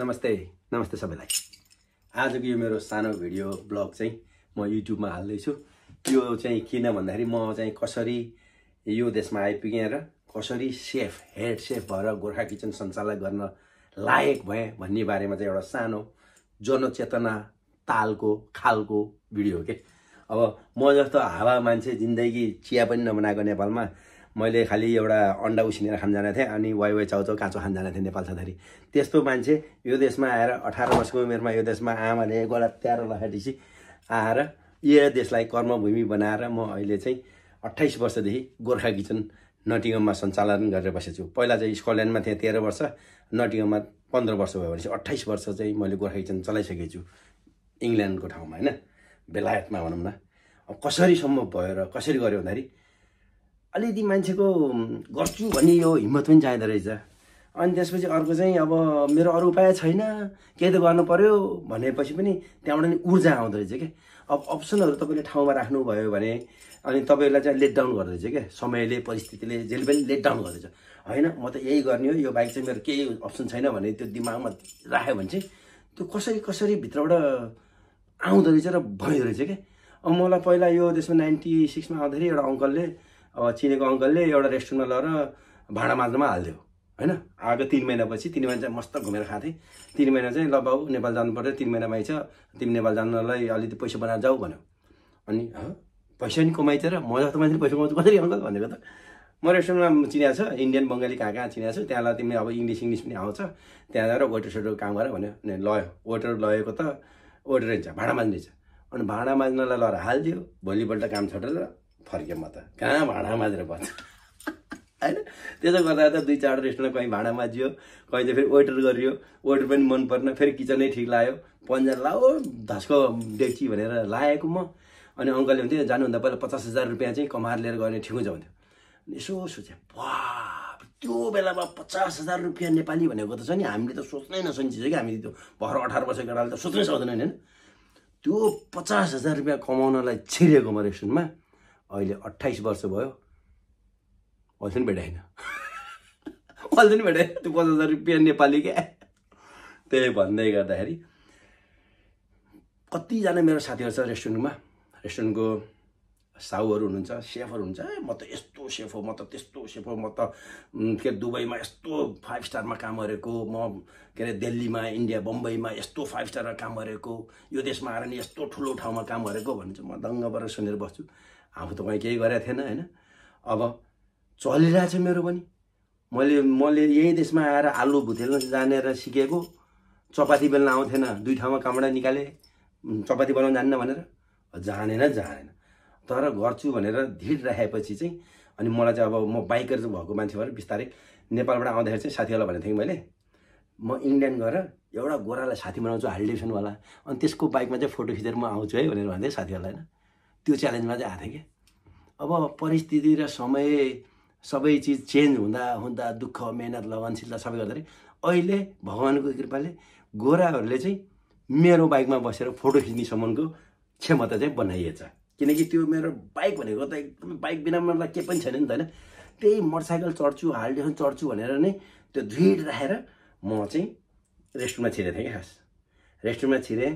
नमस्ते नमस्ते सबैलाई। आजको यो मेरो सानो भिडियो ब्लग चाहिँ म युट्युबमा हाल्दैछु। यो चाहिँ किन भन्दाखेरि म चाहिँ कसरी यो देशमा आइपुगेँ र कसरी हेड सेफ भएर गोर्खा किचन सञ्चालन गर्न लायक भएँ भन्ने बारेमा चाहिँ एउटा सानो जनचेतना तालको खालको भिडियो हो के। अब म जस्तो हावा मान्छे जिन्दगी चिया पनि नबनाएको नेपालमा मैले खालि एउटा अन्डा उसिनेर खान जाने थिएँ अनि वाइ चाउचाउ काँचो खान जाने थिएँ नेपाल छँदाखेरि। त्यस्तो मान्छे यो देशमा आएर 18 वर्षको उमेरमा यो देशमा आमाले गोला प्यारो लगाएपछि आएर यो देशलाई कर्मभूमि बनाएर म अहिले चाहिँ 28 वर्षदेखि गोर्खा किचन नटिङममा सञ्चालन गरेर बसेको छु। पहिला चाहिँ स्कटल्यान्डमा थिएँ 13 वर्ष, नटिङममा 15 वर्ष भयो भनेपछि 28 वर्ष चाहिँ मैले गोर्खा किचन चलाइसकेको छु इङ्ल्यान्डको ठाउँमा, होइन बेलायतमा भनौँ न। अब कसरी सम्भव भयो र कसरी गऱ्यो भन्दाखेरि अलिकति मान्छेको गर्छु भन्ने यो हिम्मत पनि चाहिँदो रहेछ। अनि त्यसपछि अर्को चाहिँ अब मेरो अरू उपाय छैन, केही त गर्नु पर्यो भनेपछि पनि त्यहाँबाट नि ऊर्जा आउँदो रहेछ क्या। अब अप्सनहरू तपाईँले ठाउँमा राख्नुभयो भने अनि तपाईँलाई चाहिँ लेट डाउन गर्दो रहेछ क्या। समयले परिस्थितिले जहिले पनि लेट डाउन गर्दैछ। होइन म त यही गर्ने हो, यो बाइक चाहिँ मेरो केही अप्सन छैन भने त्यो दिमागमा राख्यो भने चाहिँ त्यो कसरी भित्रबाट आउँदो रहेछ र भइदो रहेछ क्या। अब मलाई पहिला यो देशमा 96मा आउँदाखेरि एउटा अङ्कलले, अब चिनेको अङ्कलले एउटा रेस्टुरेन्टमा लगेर भाँडा माझ्नमा हालिदियो, होइन। आएको 3 महिनापछि 3 महिना चाहिँ मस्त घुमेर खाएको थिएँ। 3 महिना चाहिँ ल बाउ नेपाल जानु पर्यो, 3 महिना माइछ, तिमी नेपाल जानुलाई अलिकति पैसा बनाएर जाऊ भन्यो। अनि पैसा नि कमाइछ र म जस्तो मान्छेले पैसा कमाउँछु कसरी अङ्कल भनेको त। म रेस्टुरेन्टमा चिनेको छ, इन्डियन बङ्गाली कहाँ चिनेको छु, त्यहाँलाई तिमीले अब इङ्ग्लिस पनि आउँछ, त्यहाँ गएर वेटर सेटर काम गर भन्यो। अनि लयो, वेटर लगेको त वेटर रहेछ, भाँडा माझ्ने रहेछ। अनि भाँडा माझ्नलाई लगेर हालिदियो, भोलिपल्ट काम छोडेर फर्केँ म त। कहाँ भाँडा माझेर बस्छ होइन। त्यसो गर्दा त 2-4 रेस्टुरेन्टमा कहीँ भाँडा माझ्यो, कहीँ चाहिँ फेरि वेटर गरियो, वेटर पनि मन पर्न, फेरि किचनै ठिक लाग्यो, पन्जा लाओ धस्को डेक्ची भनेर लागेको म। अनि अङ्कलले भन्थ्यो जानुभन्दा पहिला 50,000 रुपियाँ चाहिँ कमाएर लिएर गयो भने ठिक हुन्छ भन्थ्यो। यसो सोचेँ वाह, त्यो बेलामा 50,000 रुपियाँ नेपाली भनेको त छ नि, हामीले त सोच्नै नसक्ने चिज हो कि। हामीले त्यो भर 18 वर्षको केटाले त सोच्नै सक्दैन होइन। त्यो 50,000 रुपियाँ कमाउनलाई छिरेको म रेस्टुरेन्टमा अहिले 28 वर्ष भयो, अहिले पनि भेटाइन अहिले पनि भेटाएन त्यो 50,000 रुपियाँ नेपाली क्या। त्यही भन्दै गर्दाखेरि कतिजना मेरो साथीहरू छ रेस्टुरेन्टको साउहरू हुनुहुन्छ, सेफहरू हुन्छ। म त यस्तो सेफ हो, म त त्यस्तो सेफ हो, म त के दुबईमा यस्तो 5 स्टारमा काम गरेको, म के अरे दिल्लीमा इन्डिया बम्बईमा यस्तो 5 स्टारमा काम गरेको, यो देशमा आएर नि यस्तो ठुलो ठाउँमा काम गरेको भन्छ। म दङ्ग परेर सुनेर बस्छु। आफू त मैले केही गरेको थिएन होइन। अब चलिरहेछ मेरो पनि। मैले यही देशमा आएर आलु भुतेल्न जानेर सिकेको, चपाती बेल्न आउँथेन, 2 ठाउँमा कामबाट निकालेँ चपाती बनाउन जान्न भनेर, जानेन तर गर्छु भनेर ढिड राखेपछि चाहिँ अनि मलाई चाहिँ अब म बाइकर भएको मान्छे भएर बिस्तारै नेपालबाट आउँदाखेरि चाहिँ साथीहरूलाई भनेको थिएँ मैले, म इङ्ल्यान्ड गएर एउटा गोरालाई साथी बनाउँछु हार्ली डेभिडसनवाला, अनि त्यसको बाइकमा चाहिँ फोटो खिचेर म आउँछु है भनेर भन्थेँ साथीहरूलाई होइन। त्यो च्यालेन्जमा चाहिँ आएको थिएँ कि। अब परिस्थिति र समय सबै चिज चेन्ज हुँदा दुःख मेहनत लगनशीलता सबै गर्दाखेरि अहिले भगवान्को कृपाले गोराहरूले चाहिँ मेरो बाइकमा बसेर फोटो खिच्नेसम्मको क्षमता चाहिँ बनाइएछ। किनकि त्यो मेरो बाइक भनेको त एकदम बाइक बिना मलाई केही पनि छैन नि त होइन। त्यही मोटरसाइकल चढ्छु, हार्ली चढ्छु भनेर नै त्यो धिड राखेर म चाहिँ रेस्टुरेन्टमा छिरेको थिएँ कि। खास रेस्टुरेन्टमा छिरेँ,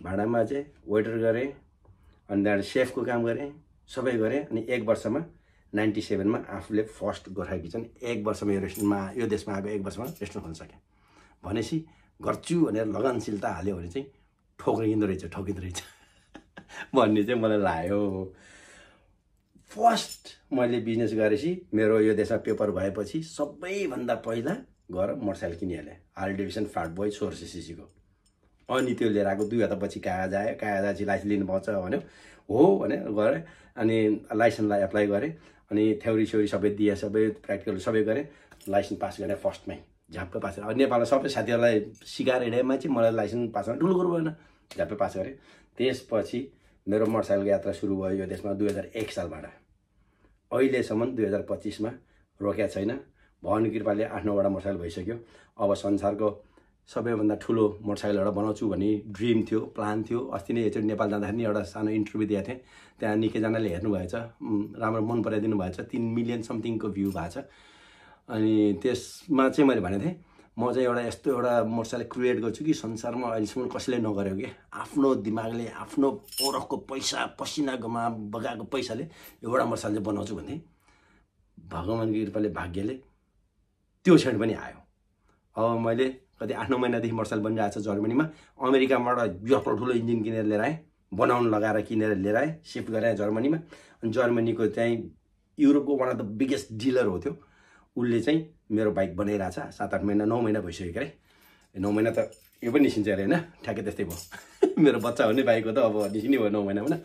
भाँडा माझेँ, वेटर गरेँ, अनि त्यहाँबाट सेफको काम गरेँ, सबै गरेँ। अनि 1 वर्षमा 97मा आफूले फर्स्ट गोर्खा किचन 1 वर्षमा यो रेस्टुरेन्टमा यो देशमा आएको 1 वर्षमा रेस्टुरेन्ट खोल्न सकेँ। भनेपछि गर्छु भनेर लगनशीलता हाल्यो भने चाहिँ ठोकिँदो रहेछ भन्ने चाहिँ मलाई लाग्यो। फर्स्ट मैले बिजनेस गरेपछि मेरो यो देशमा पेपर भएपछि सबैभन्दा पहिला गएर मोटरसाइकल किनिहालेँ, हार्ली डेभिडसन फ्याट बोय 1600 सीसीको। अनि त्यो लिएर आएको 2 हप्तापछि कहाँ जाएपछि लाइसेन्स लिनु पाउँछ भन्यो, हो भने गएँ। अनि लाइसेन्सलाई एप्लाई गरेँ, अनि थ्योरी सबै दिएँ, सबै प्र्याक्टिकल सबै गरेँ, लाइसेन्स पास गरेँ फर्स्टमै झ्याप्पै पास गरेँ। नेपालमा सबै साथीहरूलाई सिकाएर हिँडेमा चाहिँ मलाई लाइसेन्स पास गर्न ठुलो कुरो भएन, झ्याप्पै पास गरेँ। त्यसपछि मेरो मोटरसाइकलको यात्रा सुरु भयो यो देशमा 2001 सालबाट। अहिलेसम्म 2025मा रोकेको छैन। भगवान्को कृपाले 8-9वटा मोटरसाइकल भइसक्यो। अब संसारको सबैभन्दा ठुलो मोटरसाइकल एउटा बनाउँछु भन्ने ड्रिम थियो, प्लान थियो। अस्ति नै एकचोटि नेपाल जाँदाखेरि एउटा सानो इन्टरभ्यू दिएको थिएँ, त्यहाँ निकैजनाले हेर्नुभएछ, राम्रो मन पराइदिनु भएछ, 3 मिलियन समथिङको भ्यू भएको छ। अनि त्यसमा चाहिँ मैले भनेको थिएँ म चाहिँ एउटा मोटरसाइकल क्रिएट गर्छु कि संसारमा अहिलेसम्म कसैले नगरेको के आफ्नो दिमागले आफ्नो ओरखको पैसा पसिना बगाएको पैसाले एउटा मोटरसाइकल चाहिँ बनाउँछु भन्थे भगवान्को कृपाले भाग्यले त्यो क्षण पनि आयो अब मैले कति 8-9 महिनादेखि मोटरसाइकल बनिरहेको छ जर्मनीमा अमेरिकाबाट यत्रो ठुलो इन्जिन किनेर लिएर आएँ बनाउन लगाएर किनेर लिएर आएँ सिफ्ट गरेँ जर्मनीमा अनि जर्मनीको चाहिँ युरोपको one of the biggest dealer हो त्यो उसले चाहिँ मेरो बाइक बनाइरहेछ 7-8 महिना 9 महिना भइसक्यो अरे 9 महिना त यो पनि निस्किन्छ अरे होइन ठ्याक्कै त्यस्तै भयो मेरो बच्चा हुने बाइकको त अब निस्किने भयो 9 महिनामा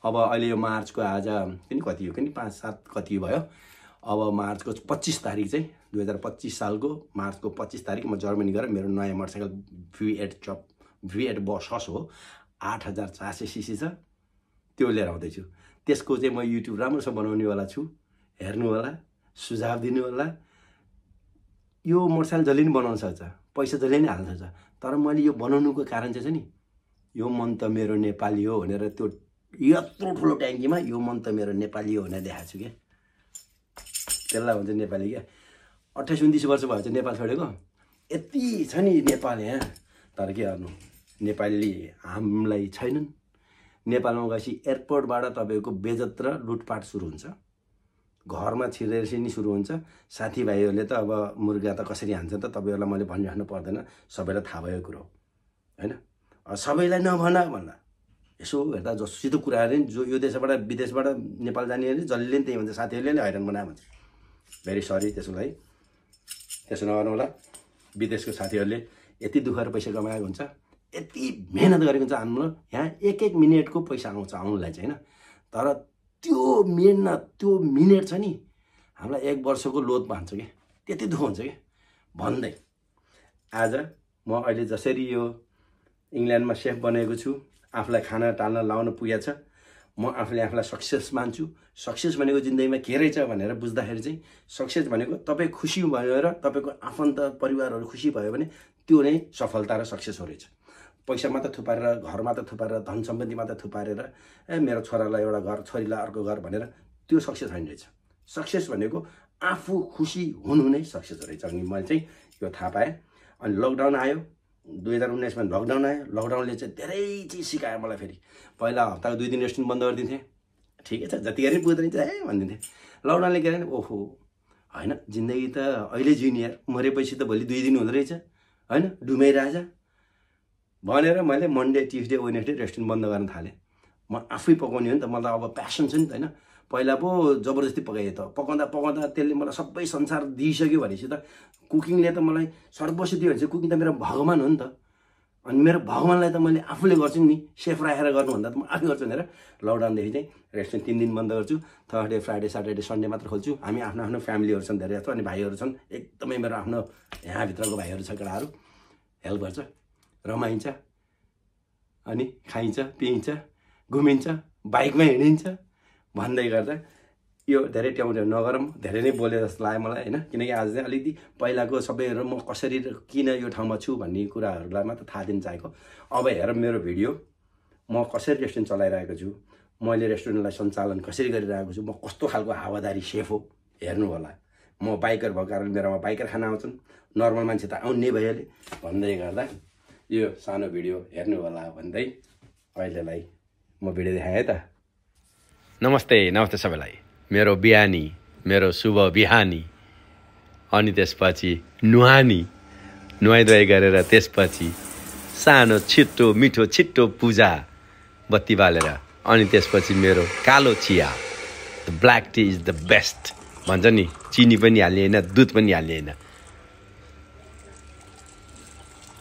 अब अहिले यो मार्चको आज पनि कति हो पनि 5-7 कति भयो अब मार्चको 25 तारिक चाहिँ 2025 सालको मार्चको 25 तारिक म जर्मनी गएर मेरो नयाँ मोटरसाइकल V8 बस हो 8400 सीसी छ त्यो लिएर आउँदैछु त्यसको चाहिँ म युट्युब राम्रोसँग बनाउनेवाला छु हेर्नु होला सुझाव दिनु होला यो मोटरसाइकल जसले नि बनाउन सक्छ पैसा जसले नि हाल्न सक्छ तर मैले यो बनाउनुको कारण चाहिँ नि यो मन त मेरो नेपाली हो भनेर त्यो यत्रो ठुलो ट्याङ्कीमा यो मन त मेरो नेपाली हो भनेर देखाएको छु क्या त्यसलाई भन्छ नेपाली क्या 28-29 वर्ष भयो चाहिँ नेपाल छोडेको यति छ नि नेपाल यहाँ तर के गर्नु नेपाली हामीलाई छैनन् नेपालमा गएपछि एयरपोर्टबाट तपाईँको बेइज्जत र लुटपाट सुरु हुन्छ घरमा छिरेपछि नि सुरु हुन्छ साथीभाइहरूले त अब मुर्गा त कसरी हान्छ त तपाईँहरूलाई मैले भनिराख्नु पर्दैन सबैलाई थाहा भएको कुरो होइन सबैलाई नभन भन्दा यसो हेर्दा जसित कुराहरू जो यो देशबाट विदेशबाट नेपाल जाने जसले नि त्यही भन्छ साथीहरूले नै हैरान बनायो भन्छ भेरी सरी त्यसको लागि त्यसो नगर्नु होला विदेशको साथीहरूले यति दुःख पैसा कमाएको हुन्छ यति मेहनत गरेको हुन्छ हाम्रो यहाँ एक मिनेटको पैसा आउँछ आउनुलाई चाहिँ होइन तर त्यो मेहनत त्यो मिनेट छ नि हामीलाई 1 वर्षको लोद पान्छ क्या त्यति दुःख हुन्छ क्या भन्दै आज म अहिले जसरी यो इङ्ल्यान्डमा सेफ बनेको छु आफूलाई खाना टाल्न लाउन पुगेको छ म आफूलाई सक्सेस मान्छु सक्सेस भनेको जिन्दगीमा के रहेछ भनेर बुझ्दाखेरि चाहिँ सक्सेस भनेको तपाईँ खुसी भयो र तपाईँको आफन्त परिवारहरू खुसी भयो भने त्यो नै सफलता र सक्सेस हो रहेछ पैसा मात्र थुपारेर घर मात्र थुपारेर धन सम्पत्ति मात्र थुपारेर मेरो छोरालाई एउटा घर छोरीलाई अर्को घर भनेर त्यो सक्सेस होइन रहेछ सक्सेस भनेको आफू खुसी हुनु नै सक्सेस रहेछ अनि मैले चाहिँ यो थाहा पाएँ अनि लकडाउन आयो 2019 मा लकडाउन आयो लकडाउनले चाहिँ धेरै चिज सिकायो मलाई फेरि पहिला हप्ताको 2 दिन रेस्टुरेन्ट बन्द गरिदिन्थे ठिकै छ जति गरे पुग्दैन चाहिँ भन्दिन्थे लकडाउनले के भने ओहो हैन जिन्दगी त अहिले जिउने यार मरेपछि त भोलि 2 दिन हुँदै रहेछ हैन डुमाइरहेछ भनेर मैले मन्डे ट्युसडे वेडनेसडे रेस्टुरेन्ट बन्द गर्न थालेँ म आफै पकाउने हो नि त मलाई अब प्यासन छ नि त हैन पहिला पो जबरजस्ती पकाए त पकाउँदा त्यसले मलाई सबै संसार दिइसक्यो भनेपछि त कुकिङले त मलाई सर्वस्व दियो भने कुकिङ त मेरो भगवान हो नि त अनि मेरो भगवानलाई त मैले आफूले गर्छु नि सेफ राखेर गर्नुभन्दा त म आफै गर्छु भनेर लकडाउनदेखि चाहिँ रेस्टुरेन्ट 3 दिन बन्द गर्छु थर्सडे फ्राइडे सैटरडे सन्डे मात्र खोल्छु हामी आफ्नो फ्यामिलीहरू छन् धेरै जस्तो अनि भाइहरू छन् एकदमै मेरो आफ्नो यहाँभित्रको भाइहरू छ केटाहरू हेल्प गर्छ रमाइन्छ अनि खाइन्छ पिइन्छ घुमिन्छ बाइकमा हिँडिन्छ भन्दै गर्दा यो धेरै ट्याउँ नगरौँ धेरै नै बोले जस्तो लाग्यो मलाई हैन किनकि आज चाहिँ अलिकति पहिलाको सबैहरू म कसरी किन यो ठाउँमा छु भन्ने कुराहरूलाई मात्र थाहा दिन चाहेको अब हेर मेरो भिडियो म कसरी रेस्टुरेन्ट चलाइरहेको छु मैले रेस्टुरेन्टलाई सञ्चालन कसरी गरिरहेको छु म कस्तो खालको हावादारी सेफ हो हेर्नु होला म बाइकर भएको कारण मेरोमा बाइकर खाना आउँछन् नर्मल मान्छे त आउने भइहाल्यो भन्दै गर्दा यो सानो भिडियो हेर्नु होला भन्दै अहिलेलाई म भिडियो देखाएँ त नमस्ते सबैलाई मेरो बिहानी मेरो शुभ बिहानी अनि त्यसपछि नुहाइधुवाइ गरेर त्यसपछि सानो छिट्टो मिठो छिट्टो पूजा बत्ती बालेर अनि त्यसपछि मेरो कालो चिया the black tea is the best भन्छ नि चिनी पनि हाल्ने होइन दुध पनि हाल्ने होइन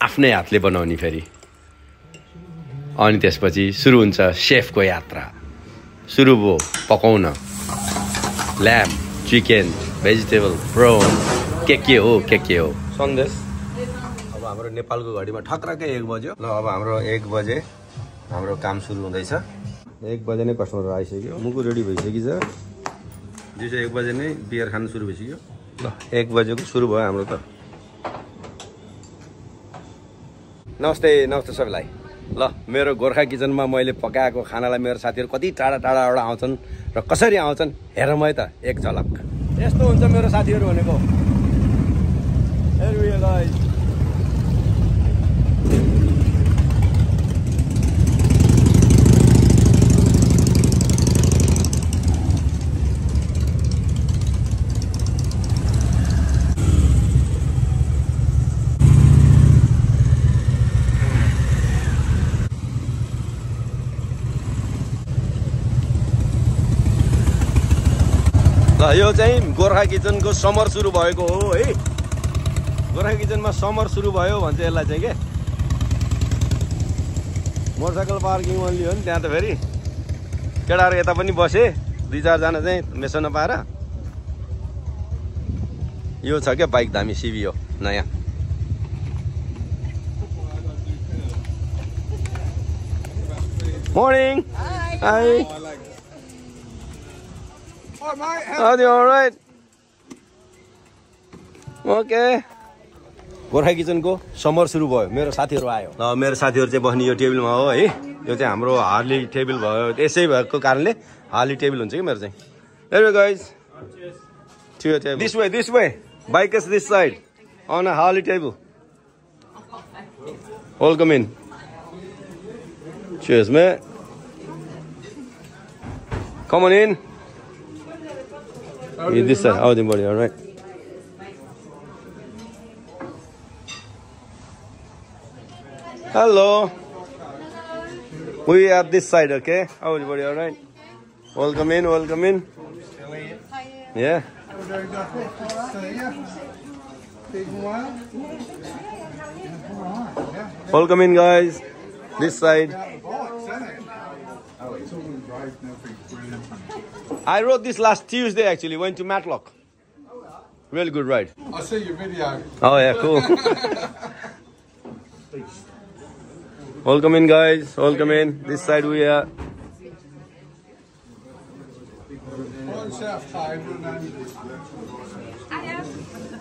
आफ्नै हातले बनाउने फेरि अनि त्यसपछि सुरु हुन्छ सेफको यात्रा सुरु भयो पकाउन ल्याम्ब चिकन भेजिटेबल प्रोन के हो सन्देश अब हाम्रो नेपालको घडीमा ठक्राकै 1 बज्यो ल अब हाम्रो 1 बजे हाम्रो काम सुरु हुँदैछ 1 बजे नै कस्टमर आइसक्यो मुखु रेडी भइसक्यो छ दिउँसो 1 बजे नै बियर खान सुरु भइसक्यो ल 1 बजेको सुरु भयो हाम्रो त नमस्ते सबैलाई ल मेरो गोर्खा किचनमा मैले पकाएको खानालाई मेरो साथीहरू कति टाढाबाट आउँछन् र कसरी आउँछन् हेरौँ है त एक झलक यस्तो हुन्छ मेरो साथीहरू भनेको यो चाहिँ गोर्खा किचनको समर सुरु भएको हो है। गोर्खा किचनमा समर सुरु भयो भन्छ यसलाई चाहिँ के। मोटरसाइकल पार्किङ ओन्ली हो नि त्यहाँ त। फेरि केटाहरू यता पनि बसे 2-4 जना चाहिँ मेसो नपाएर। यो छ क्या बाइक दामी सिभी हो नयाँ। Morning. Hi. Hi, mate. Are you all right? Okay. Gorkha किचनको समर सुरु भयो। मेरो साथीहरू आयो। ल मेरो साथीहरू चाहिँ बस्ने यो टेबलमा हो है। यो चाहिँ हाम्रो हार्ली टेबल भयो। यसै भएको कारणले हार्ली टेबल हुन्छ कि मेरो चाहिँ। Hey guys. To your table. This way. Bike is this side. On a Harley table. Welcome in. Cheers, mate. Come on in. This side. How the body? All right. Hello. We are this side, okay? How is everybody? All right. Welcome in. Welcome in. Yeah. Welcome in, guys. This side. I rode this last Tuesday. Actually, went to Matlock. Really good ride. I see your video. Oh yeah, cool. Welcome in, guys. Welcome in. This side we are.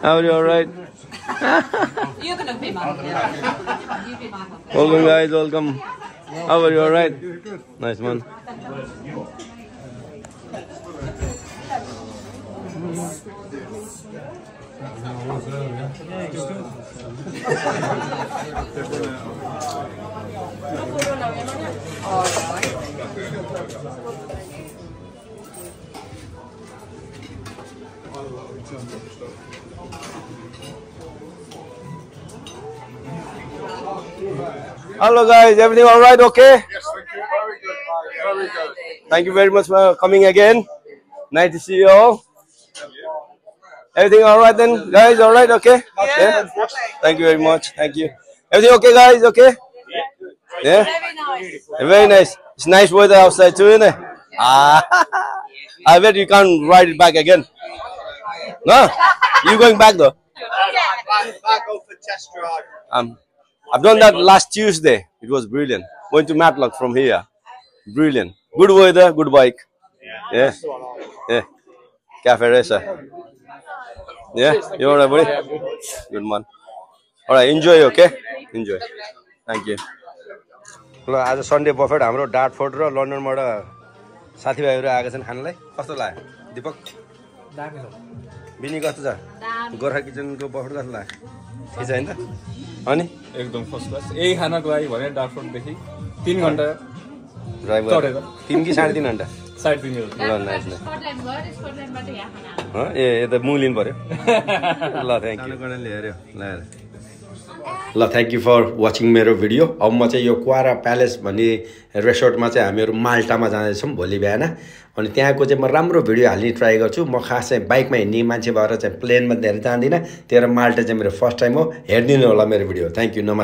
How are you? All right. You're gonna be my You be my Welcome, guys. Welcome. How are you? All right. Nice man. Hello guys, everything all right? Okay? Yes, thank you. Very good, mate. Very good. Thank you very much for coming again. Nice to see you all. Everything all right then, guys? All right? Okay? Yeah. Thank you very much. Thank you. Everything okay, guys? Okay? Yeah. Very nice. Very nice. It's nice weather outside too, isn't it? Ah. I bet you can't ride it back again. No? You going back though? Back up for test drive. I've done that last Tuesday. It was brilliant. Went to Matlock from here. Brilliant. Good weather, good bike. Yeah. Yeah. Cafe racer. Yeah. You alright, buddy? Good man. Alright, enjoy, okay? Enjoy. Thank you. ल आज Sunday Buffett हाम्रो डार्टफोर्ड र लन्डनबाट साथीभाइहरू आएका छन् खानलाई। कस्तो लाग्यो दीपक? दामी छ। बिनी कस्तो छ? गोर्खा किचनको बफेट कस्तो लाग्यो? ठिक छ हैन त? अनि एकदम फर्स्ट क्लास। यही खानको लागि भने डार्टफोर्ड देखि 3 घण्टा ड्राइभ गरेर 3 कि 3.5 घण्टा? 3.5 ल नाइस नाइस। स्कटल्यान्डबाट यहाँ खाना ए यता मुङ लिनु पर्यो। ल थ्यांक यू। गर्नले हेर्यो ल। ल थ्याङ्क यू फर वाचिङ मेरो भिडियो। अब म चाहिँ यो क्वारा प्यालेस भन्ने रेसोर्टमा चाहिँ हामीहरू माल्टामा जाँदैछौँ भोलि बिहान। अनि त्यहाँको चाहिँ म राम्रो भिडियो हाल्ने ट्राई गर्छु। म खास चाहिँ बाइकमा हिँड्ने मान्छे भएर चाहिँ प्लेनमा धेरै जान्दिनँ। त्यही भएर माल्टा चाहिँ मेरो फर्स्ट टाइम हो। हेरिदिनु होला मेरो भिडियो। थ्याङ्क यू, नमस्ते।